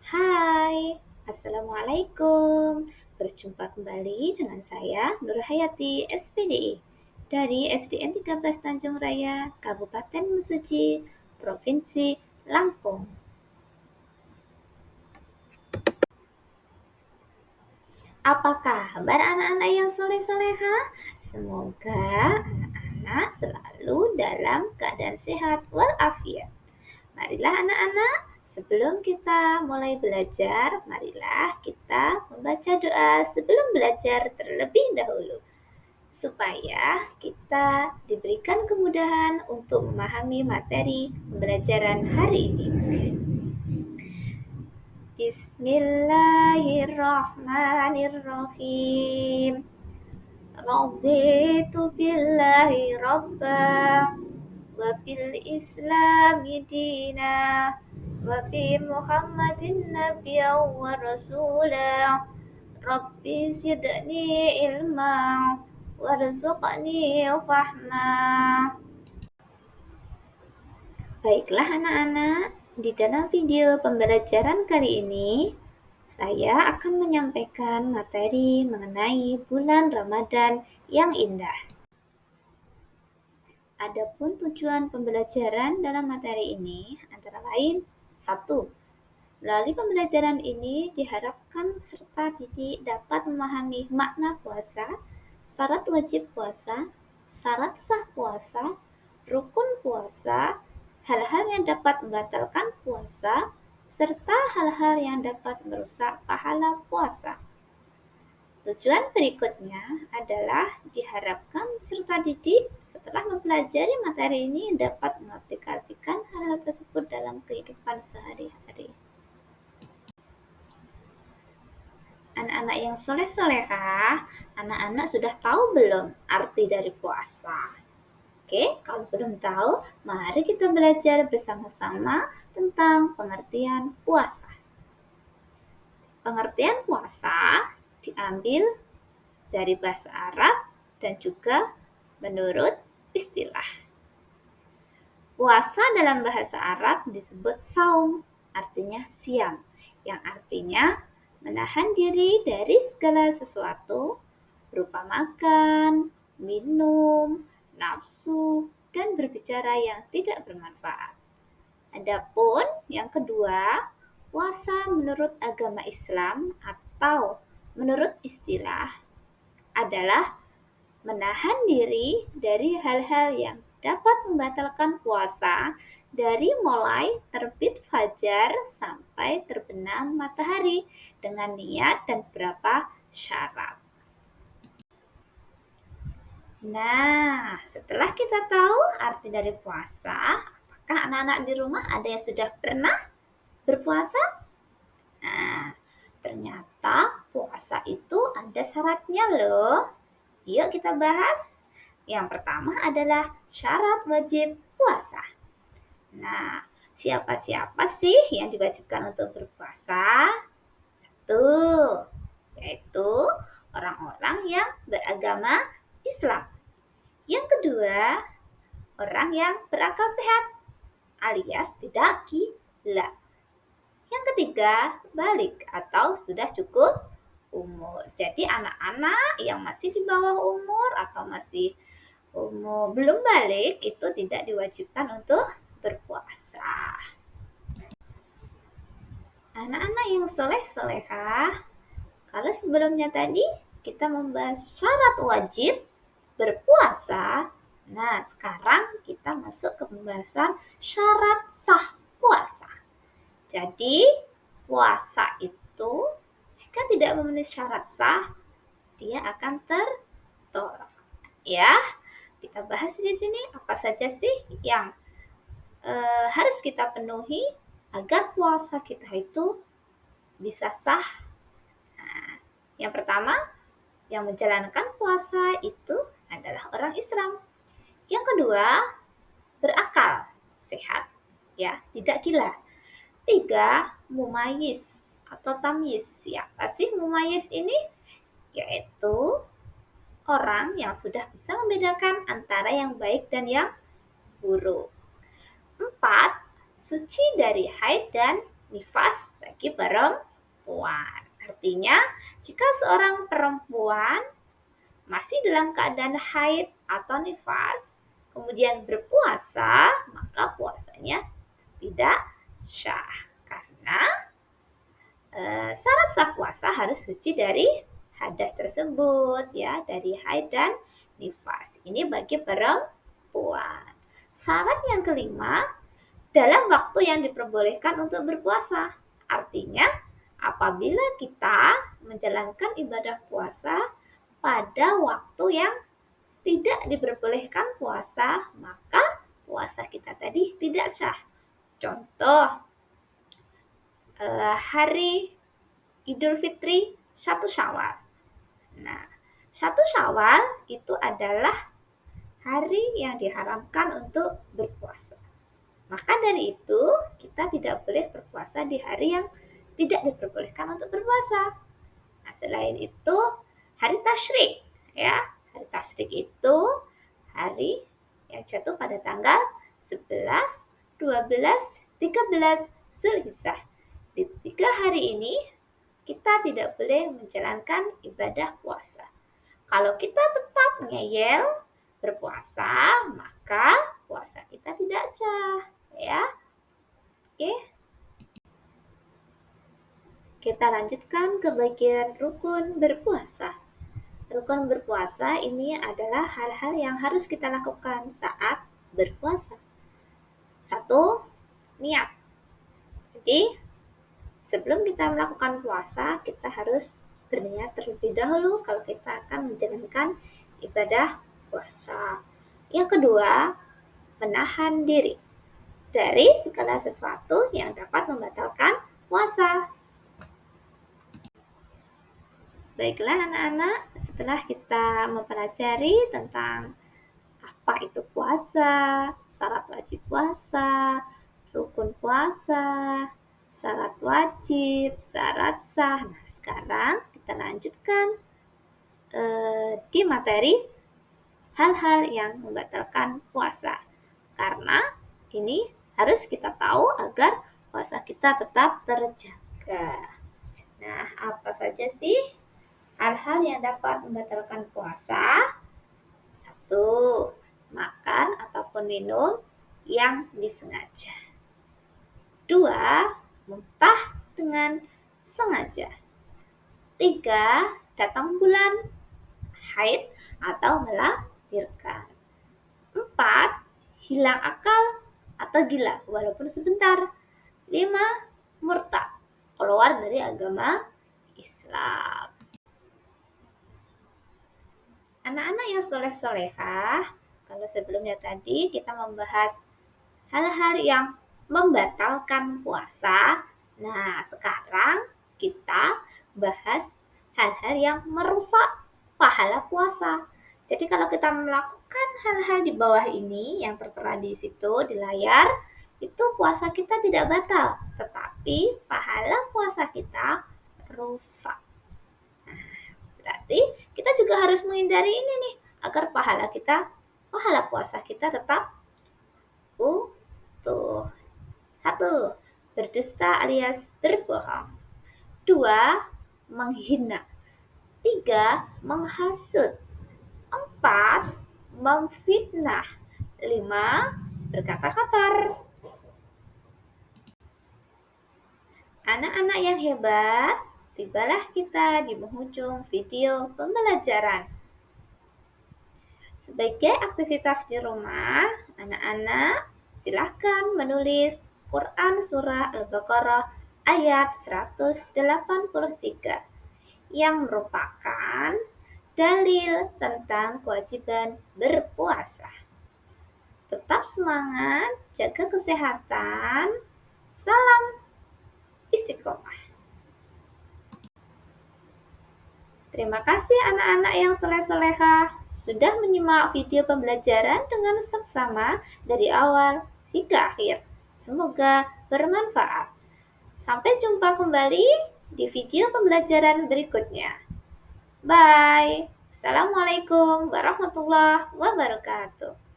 Hai, Assalamualaikum. Berjumpa kembali dengan saya, Nur Hayati, SPDI, dari SDN 13 Tanjung Raya, Kabupaten Mesuji, Provinsi Lampung. Apa kabar anak-anak yang soleh-soleha? Semoga anak-anak selalu dalam keadaan sehat walafiat. Marilah anak-anak, sebelum kita mulai belajar, marilah kita membaca doa sebelum belajar terlebih dahulu, supaya kita diberikan kemudahan untuk memahami materi pembelajaran hari ini. Bismillahirrahmanirrahim. Raditu billahi rabba wa bil islami dina wa bi muhammadin nabiyya wa rasula rabbi zidni ilma warzuqni fahma. Baiklah anak-anak, di dalam video pembelajaran kali ini saya akan menyampaikan materi mengenai bulan Ramadan yang indah. Adapun tujuan pembelajaran dalam materi ini antara lain: 1. Melalui pembelajaran ini diharapkan peserta didik dapat memahami makna puasa, syarat wajib puasa, syarat sah puasa, rukun puasa, hal-hal yang dapat membatalkan puasa, serta hal-hal yang dapat merusak pahala puasa. Tujuan berikutnya adalah diharapkan peserta didik setelah mempelajari materi ini dapat mengaplikasikan hal-hal tersebut dalam kehidupan sehari-hari. Anak-anak yang soleh-solehah, anak-anak sudah tahu belum arti dari puasa? Oke, kalau belum tahu, mari kita belajar bersama-sama tentang pengertian puasa. Pengertian puasa diambil dari bahasa Arab dan juga menurut istilah. Puasa dalam bahasa Arab disebut saum, artinya siam, yang artinya menahan diri dari segala sesuatu berupa makan, minum, nafsu, dan berbicara yang tidak bermanfaat. Adapun yang kedua, puasa menurut agama Islam atau menurut istilah adalah menahan diri dari hal-hal yang dapat membatalkan puasa dari mulai terbit fajar sampai terbenam matahari dengan niat dan beberapa syarat. Nah, setelah kita tahu arti dari puasa, apakah anak-anak di rumah ada yang sudah pernah berpuasa? Nah, ternyata puasa itu ada syaratnya loh. Yuk kita bahas. Yang pertama adalah syarat wajib puasa. Nah, siapa-siapa sih yang diwajibkan untuk berpuasa? Tuh, yaitu orang-orang yang beragama Islam. Yang kedua, orang yang berakal sehat alias tidak gila. Yang ketiga, balik atau sudah cukup umur. Jadi anak-anak yang masih di bawah umur atau masih umur belum balik itu tidak diwajibkan untuk berpuasa. Anak-anak yang soleh-solehah, kalau sebelumnya tadi kita membahas syarat wajib berpuasa, nah sekarang kita masuk ke pembahasan syarat sah puasa. Jadi puasa itu jika tidak memenuhi syarat sah, dia akan tertolak. Ya, kita bahas di sini apa saja sih yang harus kita penuhi agar puasa kita itu bisa sah. Nah, yang pertama, yang menjalankan puasa itu adalah orang Islam. Yang kedua, berakal, sehat, ya, tidak gila. Tiga, mumayyiz atau tamyiz. Siapa sih mumayyiz ini? Yaitu orang yang sudah bisa membedakan antara yang baik dan yang buruk. Empat, suci dari haid dan nifas bagi perempuan. Artinya, jika seorang perempuan masih dalam keadaan haid atau nifas, kemudian berpuasa, maka puasanya tidak sah. Karena syarat sah puasa harus suci dari hadas tersebut, ya, dari haid dan nifas. Ini bagi perempuan. Syarat yang kelima, dalam waktu yang diperbolehkan untuk berpuasa. Artinya, apabila kita menjalankan ibadah puasa pada waktu yang tidak diperbolehkan puasa, maka puasa kita tadi tidak sah. Contoh, hari Idul Fitri 1 Syawal. Nah, 1 Syawal itu adalah hari yang diharamkan untuk berpuasa. Maka dari itu, kita tidak boleh berpuasa di hari yang tidak diperbolehkan untuk berpuasa. Nah, selain itu, hari Tasyrik, ya. Hari Tasyrik itu hari yang jatuh pada tanggal 11, 12, 13 Zulhijjah. Di 3 hari ini, kita tidak boleh menjalankan ibadah puasa. Kalau kita tetap ngeyel berpuasa, maka puasa kita tidak sah, ya. Oke. Kita lanjutkan ke bagian rukun berpuasa. Rukun berpuasa ini adalah hal-hal yang harus kita lakukan saat berpuasa. 1. Niat. Jadi, sebelum kita melakukan puasa, kita harus berniat terlebih dahulu kalau kita akan menjalankan ibadah puasa. Yang kedua, menahan diri dari segala sesuatu yang dapat membatalkan puasa. Baiklah anak-anak, setelah kita mempelajari tentang apa itu puasa, syarat wajib puasa, rukun puasa, syarat wajib, syarat sah. Nah, sekarang kita lanjutkan di materi hal-hal yang membatalkan puasa. Karena ini harus kita tahu agar puasa kita tetap terjaga. Nah, apa saja sih hal-hal yang dapat membatalkan puasa? 1. Makan ataupun minum yang disengaja. 2. Muntah dengan sengaja. 3. Datang bulan haid atau melahirkan. 4. Hilang akal atau gila walaupun sebentar. 5. Murtad, keluar dari agama Islam. Anak-anak yang soleh-solehah, kalau sebelumnya tadi kita membahas hal-hal yang membatalkan puasa, nah sekarang kita bahas hal-hal yang merusak pahala puasa. Jadi kalau kita melakukan hal-hal di bawah ini yang tertera di situ di layar, itu puasa kita tidak batal, tetapi pahala puasa kita rusak. Berarti kita juga harus menghindari ini nih, agar pahala puasa kita tetap utuh. 1. Berdusta alias berbohong. 2. Menghina. 3. Menghasut. 4. Memfitnah. 5. Berkata kotor. Anak-anak yang hebat, tibalah kita di penghujung video pembelajaran. Sebagai aktivitas di rumah, anak-anak silahkan menulis Quran Surah Al-Baqarah ayat 183 yang merupakan dalil tentang kewajiban berpuasa. Tetap semangat, jaga kesehatan, salam istiqomah. Terima kasih anak-anak yang soleh-solehah sudah menyimak video pembelajaran dengan seksama dari awal hingga akhir. Semoga bermanfaat. Sampai jumpa kembali di video pembelajaran berikutnya. Bye. Assalamualaikum warahmatullahi wabarakatuh.